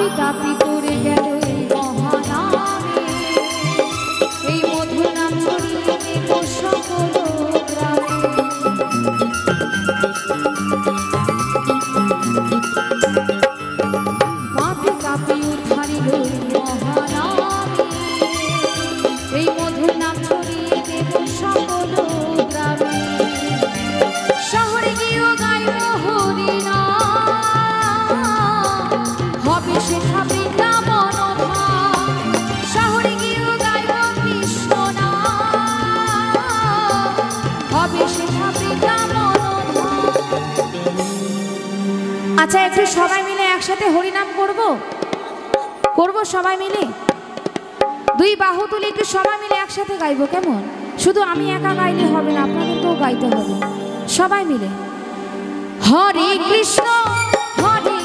পাপি তাপি করে গেল এই মহানামে, এই মধুর নাম ছড়িয়ে দেব সকল গ্রামে। পাপি তাপি উদ্ধারিল এই মহানামে, এই মধুর নাম ছড়িয়ে দেব সকল গ্রামে। শহরে গিয়েও গাইব হরি নাম, হবে সেথা বৃন্দাবন ধাম। শহরে গিয়েও গাইব কৃষ্ণ নাম, হবে সেথা বৃন্দাবন ধাম। আচ্ছা, একটু সবাই মিলে একসাথে হরিনাম করব সবাই মিলে। দুই বাহু তুলে একটু সবাই মিলে একসাথে গাইবো, কেমন? শুধু আমি একা গাইলে হবে না, আপনাদেরকেও গাইতে হবে সবাই মিলে। হরে কৃষ্ণ হরে